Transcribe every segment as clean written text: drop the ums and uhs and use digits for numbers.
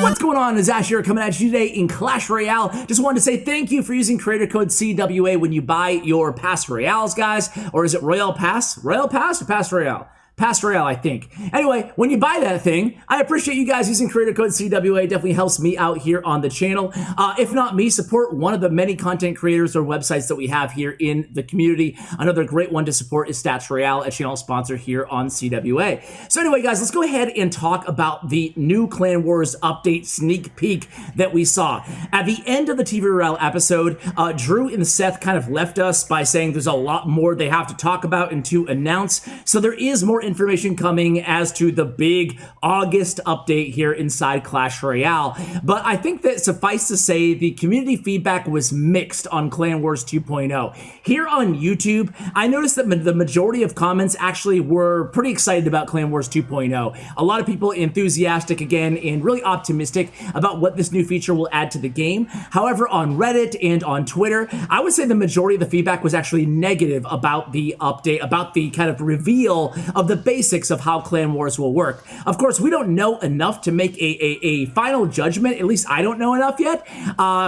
What's going on? It's Ash here coming at you today in Clash Royale. Just wanted to say thank you for using creator code CWA when you buy your Pass Royales, guys. Or is it Royale Pass? Royale Pass or Pass Royale? Pass Royale, I think. Anyway, when you buy that thing, I appreciate you guys using creator code CWA. Definitely helps me out here on the channel. If not me, support one of the many content creators or websites that we have here in the community. Another great one to support is Stutts Royale, a channel sponsor here on CWA. So anyway, guys, let's go ahead and talk about the new Clan Wars update sneak peek that we saw. At the end of the TV Royale episode, Drew and Seth kind of left us by saying there's a lot more they have to talk about and to announce. So there is more information coming as to the big August update here inside Clash Royale. But I think that suffice to say, the community feedback was mixed on Clan Wars 2.0. Here on YouTube, I noticed that the majority of comments actually were pretty excited about Clan Wars 2.0. A lot of people enthusiastic again and really optimistic about what this new feature will add to the game. However, on Reddit and on Twitter, I would say the majority of the feedback was actually negative about the update, about the kind of reveal of the basics of how Clan Wars will work. Of course, we don't know enough to make a final judgment. At least I don't know enough yet.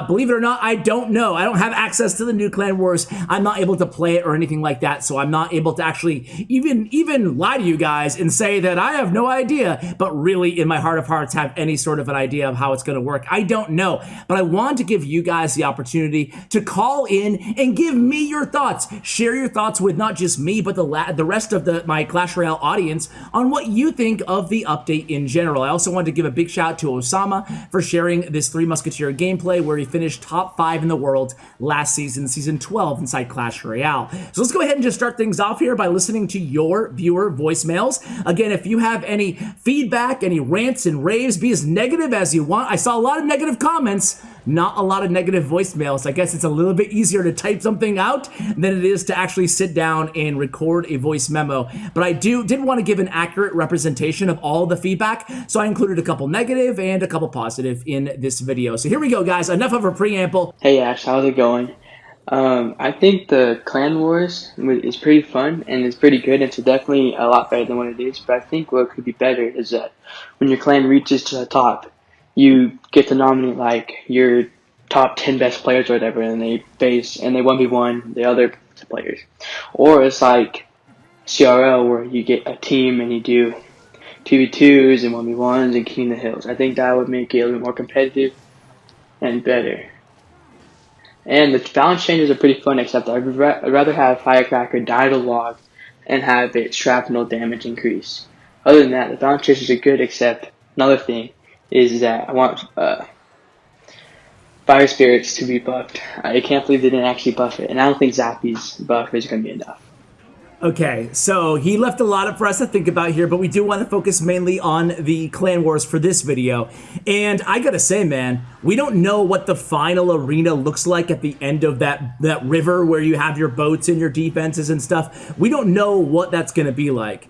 Believe it or not, I don't know. I don't have access to the new Clan Wars. I'm not able to play it or anything like that, so I'm not able to actually even lie to you guys and say that I have no idea, but really in my heart of hearts have any sort of an idea of how it's going to work. I don't know, but I want to give you guys the opportunity to call in and give me your thoughts. Share your thoughts with not just me, but the rest of my Clash Royale audience on what you think of the update in general. I also wanted to give a big shout out to Osama for sharing this Three Musketeer gameplay where he finished top 5 in the world last season, season 12 inside Clash Royale. So let's go ahead and just start things off here by listening to your viewer voicemails. Again, if you have any feedback, any rants and raves, be as negative as you want. I saw a lot of negative comments, not a lot of negative voicemails. I guess it's a little bit easier to type something out than it is to actually sit down and record a voice memo. But I did want to give an accurate representation of all the feedback, so I included a couple negative and a couple positive in this video. So here we go, guys. Enough of a preamble. Hey Ash, how's it going? I think the Clan Wars is pretty fun and it's pretty good. It's definitely a lot better than what it is, but I think what could be better is that when your clan reaches to the top, you get to nominate like your top 10 best players or whatever, and they 1v1 the other players. Or it's like CRL where you get a team and you do 2v2s and 1v1s and King of the Hills. I think that would make it a little bit more competitive and better. And the balance changes are pretty fun, except I'd rather have Firecracker die to log and have its shrapnel damage increase. Other than that, the balance changes are good, except another thing is that I want Fire Spirits to be buffed. I can't believe they didn't actually buff it, and I don't think Zappy's buff is going to be enough. Okay, so he left a lot for us to think about here, but we do want to focus mainly on the Clan Wars for this video. And I gotta say, man, we don't know what the final arena looks like at the end of that river where you have your boats and your defenses and stuff. We don't know what that's gonna be like.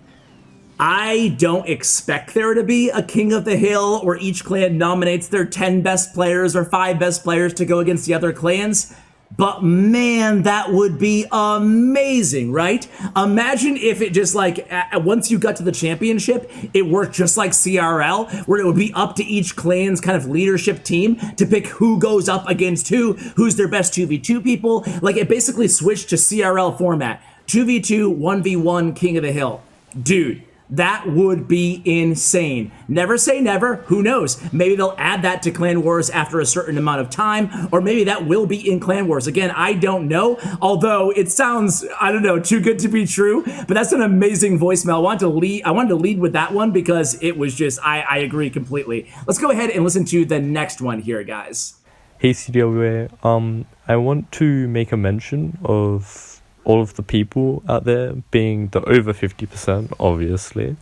I don't expect there to be a King of the Hill where each clan nominates their 10 best players or 5 best players to go against the other clans. But man, that would be amazing, right? Imagine if it just like, once you got to the championship, it worked just like CRL, where it would be up to each clan's kind of leadership team to pick who goes up against who's their best 2v2 people. Like it basically switched to CRL format. 2v2, 1v1, King of the Hill. Dude. That would be insane. Never say never. Who knows? Maybe they'll add that to Clan Wars after a certain amount of time, or maybe that will be in Clan Wars. Again, I don't know, although it sounds, I don't know, too good to be true, but that's an amazing voicemail. I wanted to lead with that one because it was just, I agree completely. Let's go ahead and listen to the next one here, guys. Hey CWA, I want to make a mention of all of the people out there, being the over 50%, obviously,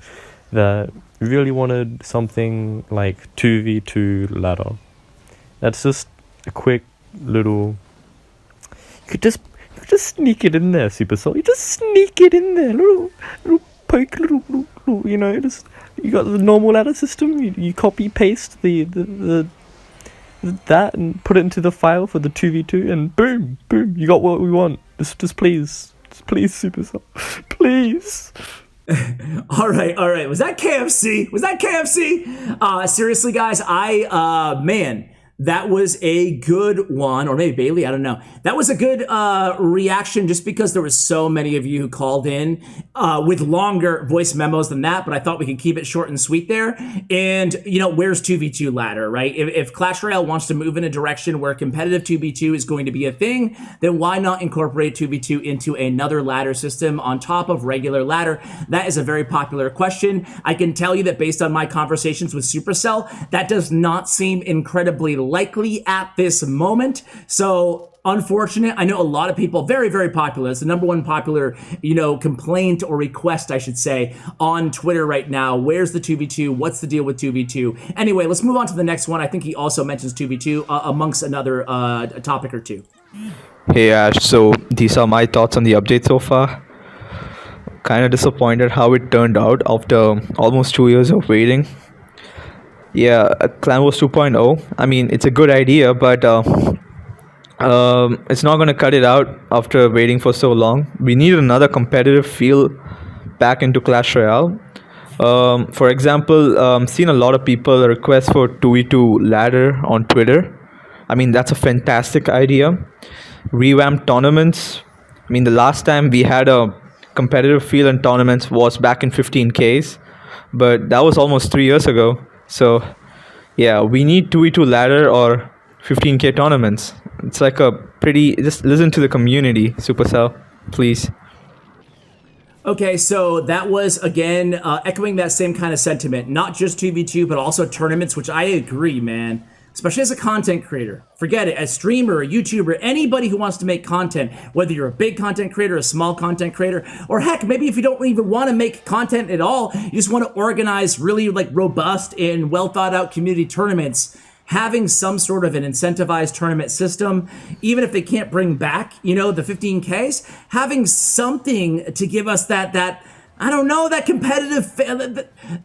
that really wanted something like 2v2 ladder. That's just a quick little... You could just sneak it in there, Supercell. You just sneak it in there, little poke, little, you know, just... You got the normal ladder system, you copy paste that and put it into the file for the 2v2, and boom, you got what we want. Just please, Supercell, please. All right. Was that KFC? Seriously, guys, man, that was a good one, or maybe Bailey, I don't know. That was a good reaction, just because there was so many of you who called in with longer voice memos than that, but I thought we could keep it short and sweet there. And, where's 2v2 ladder, right? If Clash Royale wants to move in a direction where competitive 2v2 is going to be a thing, then why not incorporate 2v2 into another ladder system on top of regular ladder? That is a very popular question. I can tell you that based on my conversations with Supercell, that does not seem incredibly likely at this moment. So unfortunate. I know a lot of people, very, very popular. It's the number one popular, complaint or request, I should say, on Twitter right now. Where's the 2v2? What's the deal with 2v2? Anyway, let's move on to the next one. I think he also mentions 2v2 amongst another topic or two. Hey Ash, so these are my thoughts on the update so far. Kind of disappointed how it turned out after almost 2 years of waiting. Yeah, Clan Wars 2.0. I mean, it's a good idea, but it's not going to cut it out after waiting for so long. We need another competitive feel back into Clash Royale. For example, seen a lot of people request for 2v2 ladder on Twitter. I mean, that's a fantastic idea. Revamp tournaments. I mean, the last time we had a competitive feel in tournaments was back in 15Ks, but that was almost 3 years ago. So, yeah, we need 2v2 ladder or 15K tournaments. It's like just listen to the community, Supercell, please. Okay, so that was, again, echoing that same kind of sentiment. Not just 2v2, but also tournaments, which I agree, man. Especially as a content creator. Forget it, a streamer, a YouTuber, anybody who wants to make content, whether you're a big content creator, a small content creator, or heck, maybe if you don't even want to make content at all, you just want to organize really robust and well thought out community tournaments, having some sort of an incentivized tournament system, even if they can't bring back, the 15Ks, having something to give us that I don't know, that competitive,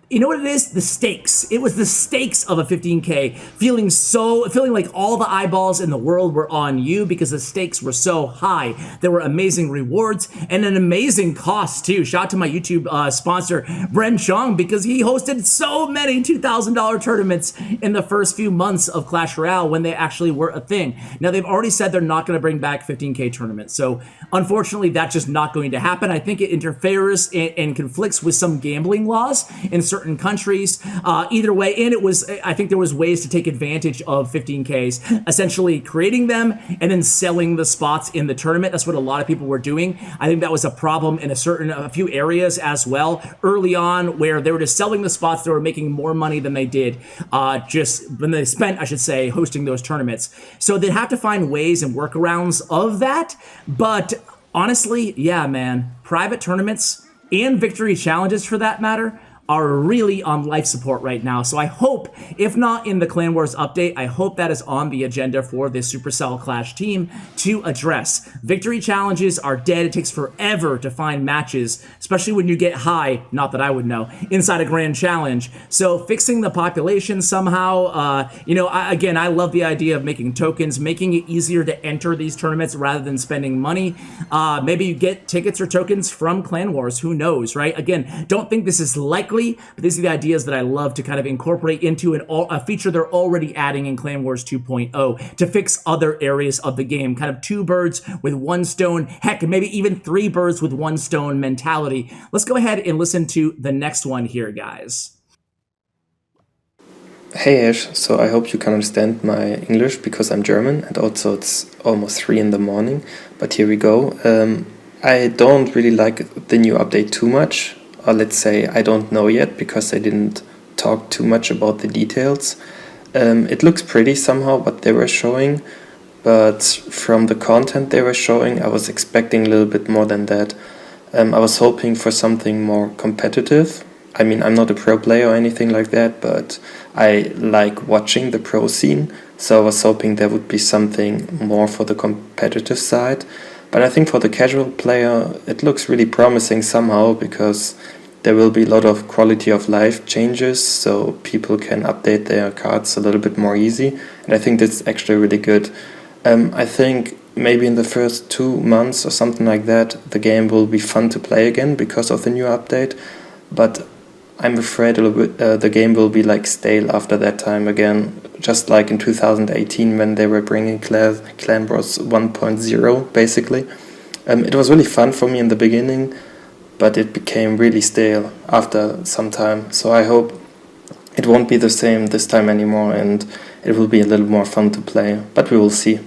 you know what it is? The stakes. It was the stakes of a 15K, feeling like all the eyeballs in the world were on you because the stakes were so high. There were amazing rewards and an amazing cost too. Shout out to my YouTube sponsor, Bren Chong, because he hosted so many $2,000 tournaments in the first few months of Clash Royale when they actually were a thing. Now they've already said they're not going to bring back 15K tournaments. So unfortunately, that's just not going to happen. I think it interferes and conflicts with some gambling laws in certain countries. Either way, and I think there was ways to take advantage of 15Ks, essentially creating them and then selling the spots in the tournament. That's what a lot of people were doing. I think that was a problem in a few areas as well early on, where they were just selling the spots. They were making more money than they did just when they spent, I should say, hosting those tournaments. So they'd have to find ways and workarounds of that. But honestly, yeah, man, private tournaments and victory challenges, for that matter, are really on life support right now. So I hope, if not in the Clan Wars update, I hope that is on the agenda for the Supercell Clash team to address. Victory challenges are dead. It takes forever to find matches, especially when you get high, not that I would know, inside a grand challenge. So fixing the population somehow, I love the idea of making tokens, making it easier to enter these tournaments rather than spending money. Maybe you get tickets or tokens from Clan Wars, who knows, right? Again, don't think this is likely, but these are the ideas that I love to kind of incorporate into a feature they're already adding in Clan Wars 2.0 to fix other areas of the game. Kind of two birds with one stone, heck, maybe even three birds with one stone mentality. Let's go ahead and listen to the next one here, guys. Hey Ash, so I hope you can understand my English because I'm German and also it's almost 3 in the morning, but here we go. I don't really like the new update too much. Or let's say I don't know yet because they didn't talk too much about the details. It looks pretty somehow what they were showing, but from the content they were showing I was expecting a little bit more than that. I was hoping for something more competitive. I mean, I'm not a pro player or anything like that, but I like watching the pro scene, so I was hoping there would be something more for the competitive side. But I think for the casual player, it looks really promising somehow because there will be a lot of quality of life changes, so people can update their cards a little bit more easy. And I think that's actually really good. I think maybe in the first 2 months or something like that, the game will be fun to play again because of the new update. But I'm afraid the game will be like stale after that time again, just like in 2018 when they were bringing Clan Wars 1.0 basically. It was really fun for me in the beginning, but it became really stale after some time. So I hope it won't be the same this time anymore, and it will be a little more fun to play, but we will see.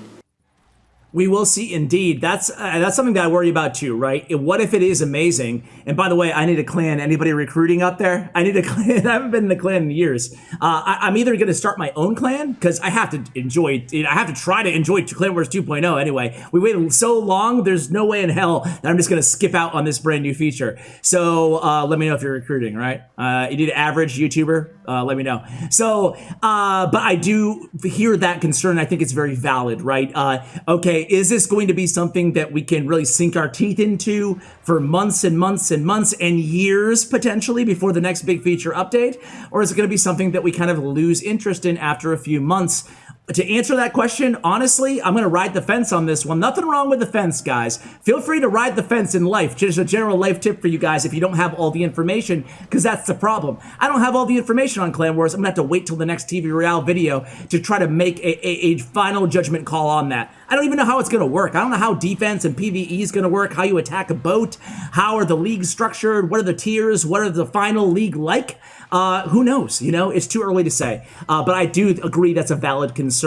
We will see, indeed. That's something that I worry about too, right? What if it is amazing? And by the way, I need a clan. Anybody recruiting up there? I need a clan. I haven't been in the clan in years. I'm either going to start my own clan because I have to enjoy. I have to try to enjoy Clan Wars 2.0 anyway. We waited so long. There's no way in hell that I'm just going to skip out on this brand new feature. So let me know if you're recruiting. Right? You need an average YouTuber. Let me know. So, but I do hear that concern. I think it's very valid. Right? Okay. Is this going to be something that we can really sink our teeth into for months and months and months and years potentially before the next big feature update? Or is it going to be something that we kind of lose interest in after a few months? To answer that question, honestly, I'm going to ride the fence on this one. Nothing wrong with the fence, guys. Feel free to ride the fence in life. Just a general life tip for you guys if you don't have all the information, because that's the problem. I don't have all the information on Clan Wars. I'm going to have to wait till the next TV Royale video to try to make a final judgment call on that. I don't even know how it's going to work. I don't know how defense and PvE is going to work, how you attack a boat, how are the leagues structured, what are the tiers, what are the final league like? Who knows? You know, it's too early to say. But I do agree that's a valid concern.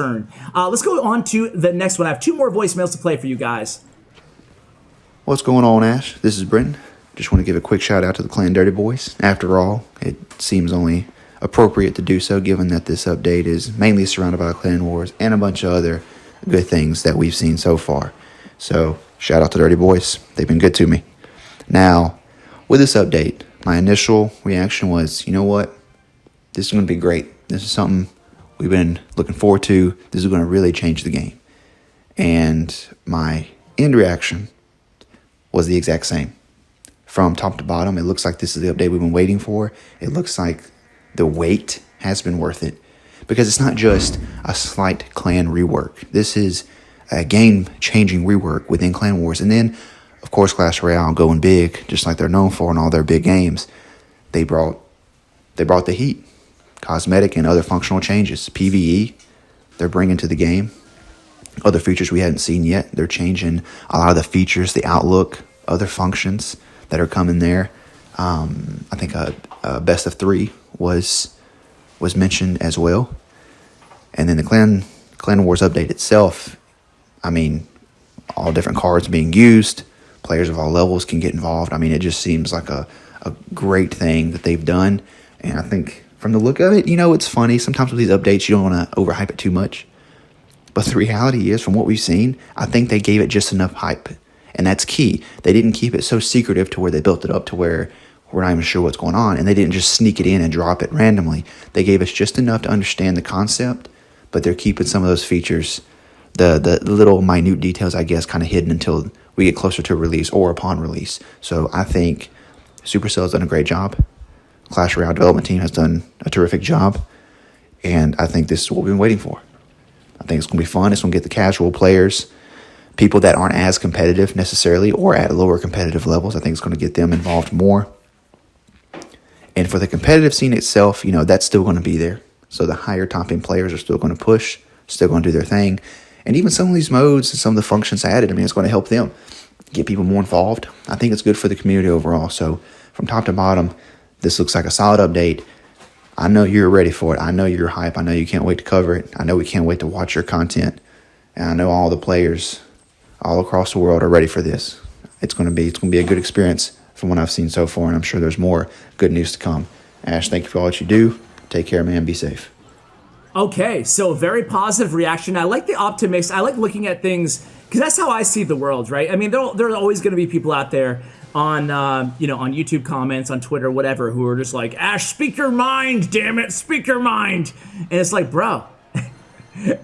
Let's go on to the next one. I have 2 more voicemails to play for you guys. What's going on, Ash? This is Bren. Just want to give a quick shout out to the Clan Dirty Boys. After all, it seems only appropriate to do so given that this update is mainly surrounded by Clan Wars and a bunch of other good things that we've seen so far. So, shout out to Dirty Boys. They've been good to me. Now, with this update, my initial reaction was, you know what? This is going to be great. This is something we've been looking forward to. This is going to really change the game. And my end reaction was the exact same. From top to bottom, it looks like this is the update we've been waiting for. It looks like the wait has been worth it. Because it's not just a slight clan rework. This is a game-changing rework within Clan Wars. And then, of course, Clash Royale going big, just like they're known for in all their big games. They brought the heat, cosmetic and other functional changes. PvE, they're bringing to the game. Other features we hadn't seen yet. They're changing a lot of the features, the outlook, other functions that are coming there. I think a best of 3 was mentioned as well. And then the Clan Wars update itself, I mean, all different cards being used, players of all levels can get involved. I mean, it just seems like a great thing that they've done. And I think from the look of it, you know, it's funny. Sometimes with these updates, you don't want to overhype it too much. But the reality is, from what we've seen, I think they gave it just enough hype. And that's key. They didn't keep it so secretive to where they built it up to where we're not even sure what's going on. And they didn't just sneak it in and drop it randomly. They gave us just enough to understand the concept, but they're keeping some of those features, the little minute details, I guess, kind of hidden until we get closer to release or upon release. So I think Supercell's done a great job. Clash Royale development team has done a terrific job. And I think this is what we've been waiting for. I think it's going to be fun. It's going to get the casual players, people that aren't as competitive necessarily or at lower competitive levels. I think it's going to get them involved more. And for the competitive scene itself, you know, that's still going to be there. So the higher topping players are still going to push, still going to do their thing. And even some of these modes and some of the functions added, I mean, it's going to help them get people more involved. I think it's good for the community overall. So from top to bottom, this looks like a solid update. I know you're ready for it. I know you're hype. I know you can't wait to cover it. I know we can't wait to watch your content. And I know all the players all across the world are ready for this. It's going to be a good experience from what I've seen so far, and I'm sure there's more good news to come. Ash, thank you for all that you do. Take care, man. Be safe. Okay, so very positive reaction. I like the optimist. I like looking at things because that's how I see the world, right? I mean, there are always going to be people out there on on YouTube comments, on Twitter, whatever, who are just like, Ash, speak your mind, damn it, speak your mind. And it's like, bro,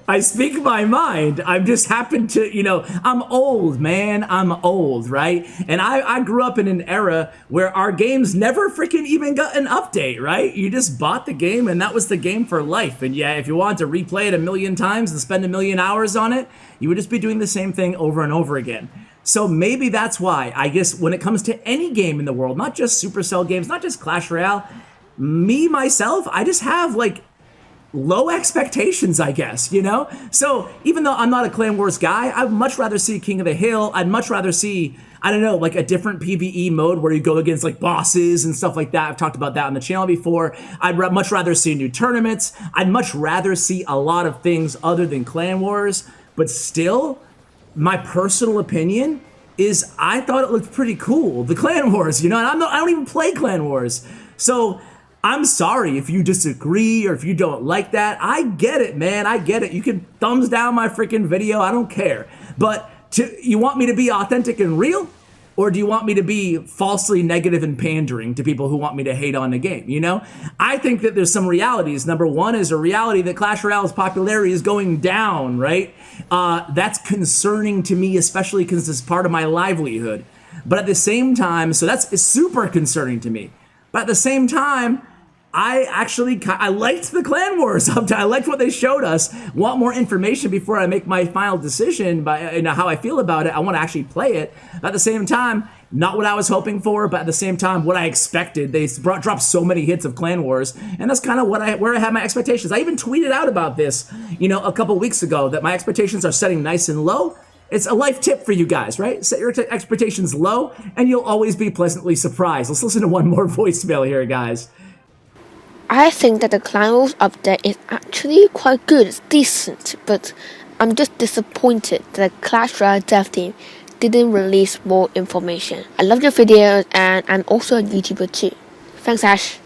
I speak my mind. I'm just happened to, you know, I'm old, man. I'm old, right? And I grew up in an era where our games never freaking even got an update, right? You just bought the game and that was the game for life. And yeah, if you wanted to replay it a million times and spend a million hours on it, you would just be doing the same thing over and over again. So maybe that's why, I guess, when it comes to any game in the world, not just Supercell games, not just Clash Royale, me, myself, I just have like low expectations, I guess, you know? So even though I'm not a Clan Wars guy, I'd much rather see King of the Hill. I'd much rather see, I don't know, like a different PvE mode where you go against like bosses and stuff like that. I've talked about that on the channel before. I'd much rather see new tournaments. I'd much rather see a lot of things other than Clan Wars. But still, my personal opinion is I thought it looked pretty cool, the Clan Wars, you know? And I don't even play Clan Wars. So I'm sorry if you disagree or if you don't like that. I get it, man. I get it. You can thumbs down my freaking video. I don't care. But you want me to be authentic and real? Or do you want me to be falsely negative and pandering to people who want me to hate on the game, you know? I think that there's some realities. Number one is a reality that Clash Royale's popularity is going down, right? That's concerning to me, especially because it's part of my livelihood. But at the same time, so it's super concerning to me. But at the same time, I liked the Clan Wars update. I liked what they showed us. Want more information before I make my final decision by how I feel about it. I want to actually play it. At the same time, not what I was hoping for, but at the same time, what I expected. They dropped so many hits of Clan Wars, and that's kind of where I had my expectations. I even tweeted out about this, you know, a couple weeks ago, that my expectations are setting nice and low. It's a life tip for you guys, right? Set your expectations low, and you'll always be pleasantly surprised. Let's listen to one more voicemail here, guys. I think that the Clan Wars update is actually quite good, it's decent, but I'm just disappointed that the Clash Royale dev team didn't release more information. I love your videos and I'm also a YouTuber too. Thanks, Ash.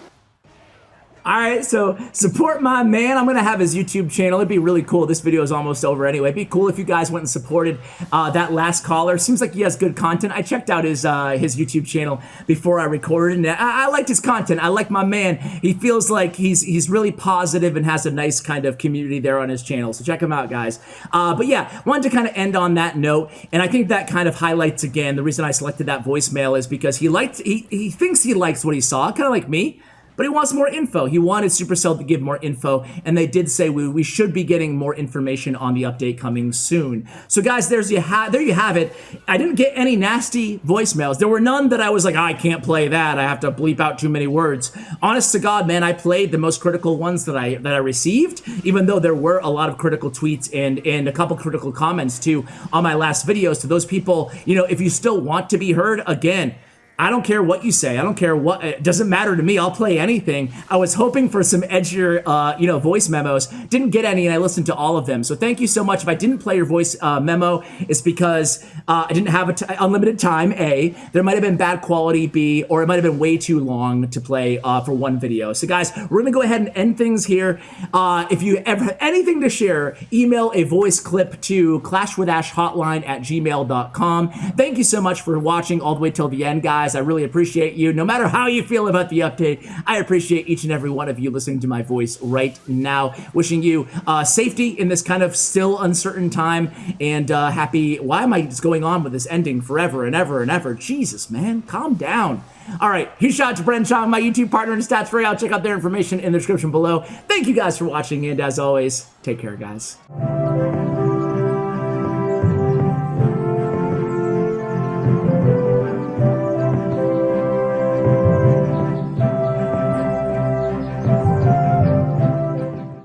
All right, so support my man. I'm going to have his YouTube channel. It'd be really cool. This video is almost over anyway. It'd be cool if you guys went and supported that last caller. Seems like he has good content. I checked out his YouTube channel before I recorded, and I liked his content. I like my man. He feels like he's really positive and has a nice kind of community there on his channel. So check him out, guys. But yeah, wanted to kind of end on that note, and I think that kind of highlights again the reason I selected that voicemail is because he thinks he likes what he saw, kind of like me. But he wants more info. He wanted Supercell to give more info, and they did say we should be getting more information on the update coming soon. So guys, there you have it. I didn't get any nasty voicemails. There were none that I was like, I can't play that. I have to bleep out too many words. Honest to God, man, I played the most critical ones that I received, even though there were a lot of critical tweets and a couple critical comments too on my last video. So those people, you know, if you still want to be heard, again, I don't care what you say. I don't care what, it doesn't matter to me. I'll play anything. I was hoping for some edgier, voice memos. Didn't get any, and I listened to all of them. So thank you so much. If I didn't play your voice memo, it's because I didn't have unlimited time, A. There might have been bad quality, B. Or it might have been way too long to play for one video. So guys, we're going to go ahead and end things here. If you ever have anything to share, email a voice clip to clashwithashhotline@gmail.com. Thank you so much for watching all the way till the end, guys. I really appreciate you. No matter how you feel about the update, I appreciate each and every one of you listening to my voice right now. Wishing you safety in this kind of still uncertain time, and happy. Why am I just going on with this ending forever and ever and ever? Jesus, man, calm down. All right, huge shout out to Bren Chong, my YouTube partner in Stutts Royale. Check out their information in the description below. Thank you guys for watching, and as always, take care, guys.